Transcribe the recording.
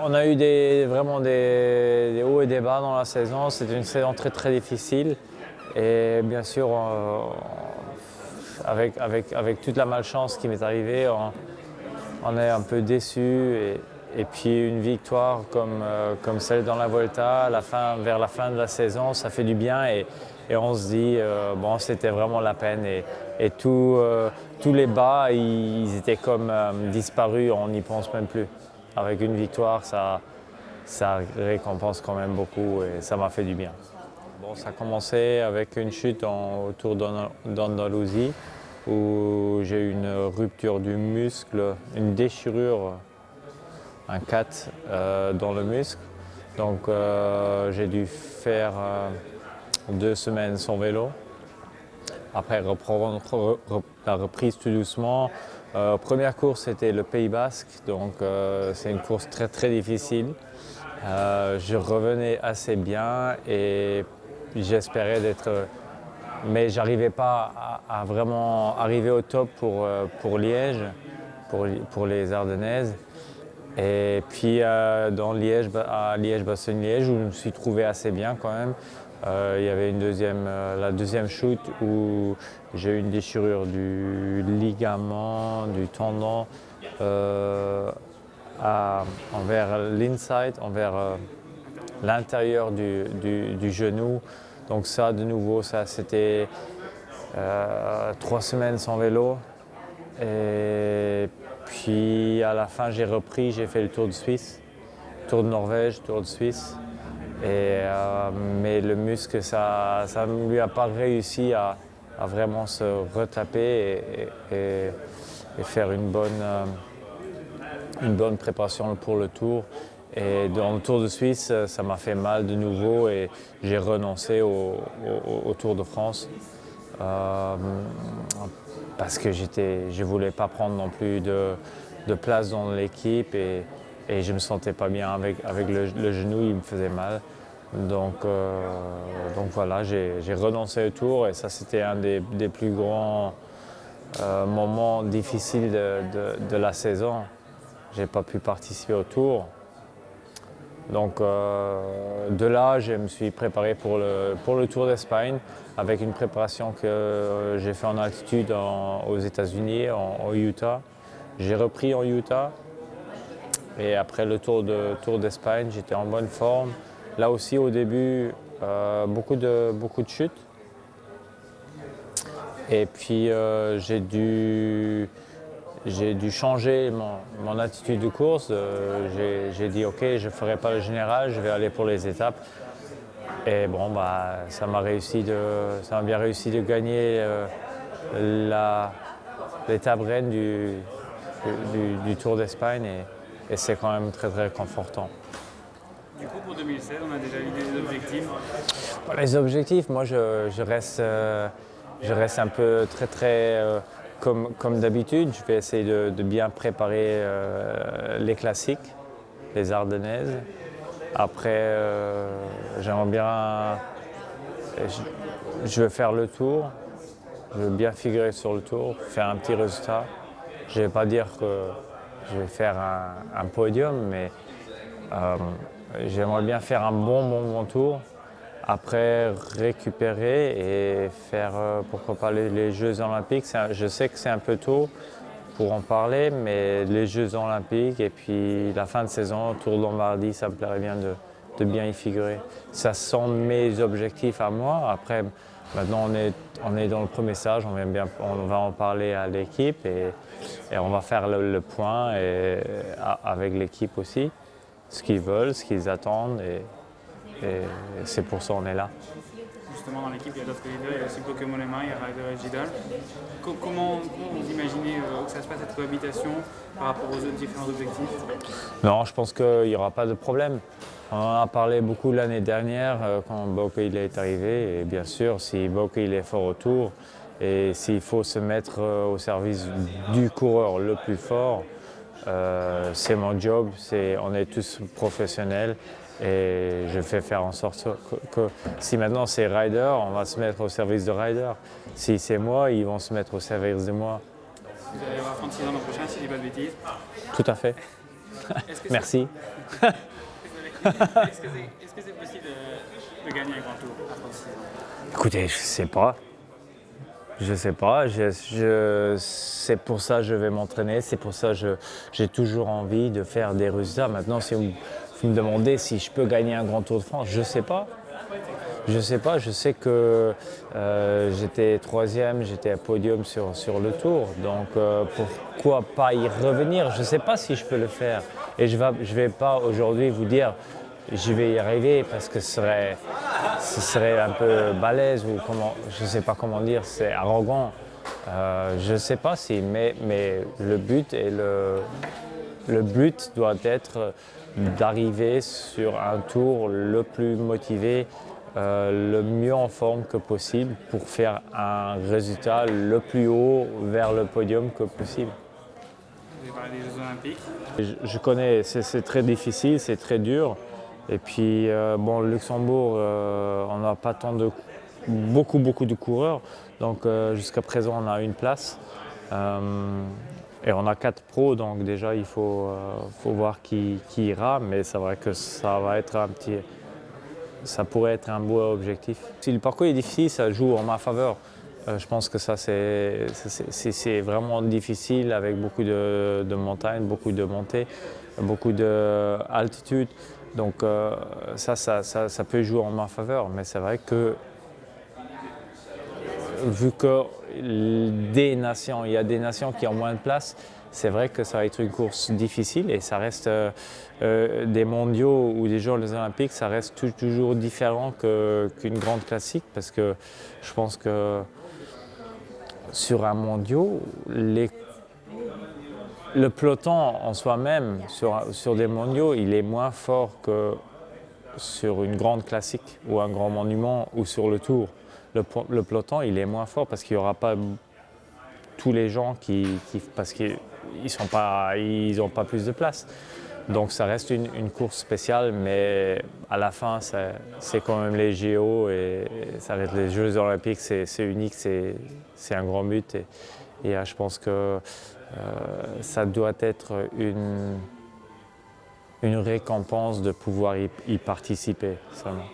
On a eu vraiment des hauts et des bas dans la saison. C'était une saison très très difficile. Et bien sûr, avec toute la malchance qui m'est arrivée, on est un peu déçu. Et puis une victoire comme celle dans la Vuelta, vers la fin de la saison, ça fait du bien. Et on se dit, bon, c'était vraiment la peine. Et tous les bas, ils étaient comme disparus, on n'y pense même plus. Avec une victoire, ça récompense quand même beaucoup et ça m'a fait du bien. Bon, ça a commencé avec une chute autour d'Andalousie où j'ai eu une rupture du muscle, une déchirure, un cut dans le muscle. Donc j'ai dû faire 2 semaines sans vélo. Après reprendre la reprise tout doucement. Première course c'était le Pays Basque, donc c'est une course très très difficile. Je revenais assez bien et j'espérais mais j'arrivais pas à vraiment arriver au top pour Liège, pour les Ardennaises. Et puis à Liège-Bastogne-Liège, où je me suis trouvé assez bien quand même. Il y avait la deuxième chute où j'ai eu une déchirure du ligament, du tendon envers l'inside, envers l'intérieur du genou. Donc ça, de nouveau, c'était 3 semaines sans vélo. Et puis à la fin, j'ai repris, j'ai fait le Tour de Suisse, Tour de Norvège, Tour de Suisse. Mais le muscle, ça ne lui a pas réussi à vraiment se retaper et faire une bonne préparation pour le Tour. Et dans le Tour de Suisse, ça m'a fait mal de nouveau et j'ai renoncé au Tour de France. Parce que je ne voulais pas prendre non plus de place dans l'équipe et je ne me sentais pas bien avec le genou, il me faisait mal. Donc voilà, j'ai renoncé au Tour et ça c'était un des plus grands moments difficiles de la saison. Je n'ai pas pu participer au Tour. Donc de là, je me suis préparé pour le Tour d'Espagne avec une préparation que j'ai fait en altitude aux États-Unis, au Utah. J'ai repris en Utah et après le Tour d'Espagne, j'étais en bonne forme. Là aussi, au début, beaucoup de chutes. Et puis j'ai dû changer mon attitude de course. J'ai dit ok, je ne ferai pas le général, je vais aller pour les étapes. Et bon, ça m'a bien réussi de gagner l'étape reine du Tour d'Espagne et c'est quand même très très confortant. Du coup, pour 2016, on a déjà l'idée des objectifs. Les objectifs, moi je reste un peu très très comme d'habitude. Je vais essayer de bien préparer les classiques, les Ardennaises. Après, j'aimerais bien, je veux faire le Tour. Je veux bien figurer sur le Tour, faire un petit résultat. Je ne vais pas dire que je vais faire un podium, mais j'aimerais bien faire un bon tour. Après, récupérer et faire, pourquoi pas, les Jeux Olympiques. Je sais que c'est un peu tôt pour en parler, mais les Jeux Olympiques et puis la fin de saison, Tour de Lombardie, ça me plairait bien de bien y figurer. Ça sont mes objectifs à moi. Après, maintenant, on est dans le premier stage, on va en parler à l'équipe et on va faire le point avec l'équipe aussi, ce qu'ils veulent, ce qu'ils attendent. Et c'est pour ça qu'on est là. Justement, dans l'équipe, il y a d'autres leaders, il y a aussi Pokémon Lema, il y a Ryder et Gidal. Comment vous imaginez que ça se passe cette cohabitation par rapport aux autres différents objectifs? Non, je pense qu'il n'y aura pas de problème. On en a parlé beaucoup l'année dernière quand Bauke il est arrivé. Et bien sûr, si Bauke il est fort au Tour et s'il faut se mettre au service du coureur le plus fort, c'est mon job. On est tous professionnels. Et je fais faire en sorte que si maintenant c'est Ryder, on va se mettre au service de Ryder. Si c'est moi, ils vont se mettre au service de moi. Vous allez avoir 36 ans l'an prochain, si je dis pas de bêtises. Tout à fait. Est-ce que Merci. est-ce que c'est possible de gagner un grand tour après 6 ans? Écoutez, je sais pas. Je sais pas. C'est pour ça que je vais m'entraîner. C'est pour ça que j'ai toujours envie de faire des résultats. Maintenant, si vous me demandez si je peux gagner un grand Tour de France, je sais pas. Je sais pas. Je sais que j'étais troisième, j'étais à podium sur le Tour. Donc pourquoi pas y revenir? Je sais pas si je peux le faire. Et je vais pas aujourd'hui vous dire je vais y arriver parce que ce serait un peu balèze ou comment, je ne sais pas comment dire, c'est arrogant. Je ne sais pas si, mais le but doit être d'arriver sur un tour le plus motivé, le mieux en forme que possible pour faire un résultat le plus haut vers le podium que possible. Vous avez parlé des Jeux Olympiques. Je connais, c'est très difficile, c'est très dur. Et puis, bon, le Luxembourg, on n'a pas beaucoup de coureurs. Donc, jusqu'à présent, on a une place. Et on a 4 pros, donc déjà, il faut voir qui ira. Mais c'est vrai que ça pourrait être un beau objectif. Si le parcours est difficile, ça joue en ma faveur. Je pense que ça, c'est vraiment difficile avec beaucoup de montagnes, beaucoup de montées, beaucoup d'altitude. Donc ça peut jouer en ma faveur. Mais c'est vrai que vu que il y a des nations qui ont moins de place, c'est vrai que ça va être une course difficile et ça reste des mondiaux ou des Jeux olympiques, ça reste toujours différent qu'une grande classique parce que je pense que sur un mondial, le peloton en soi-même, sur des mondiaux, il est moins fort que sur une grande classique ou un grand monument ou sur le Tour. Le peloton, il est moins fort parce qu'il n'y aura pas tous les gens parce qu'ils n'ont pas plus de place. Donc ça reste une course spéciale, mais à la fin, c'est quand même les JO et ça reste les Jeux olympiques, c'est unique, c'est un grand but. Et je pense que ça doit être une récompense de pouvoir y participer seulement.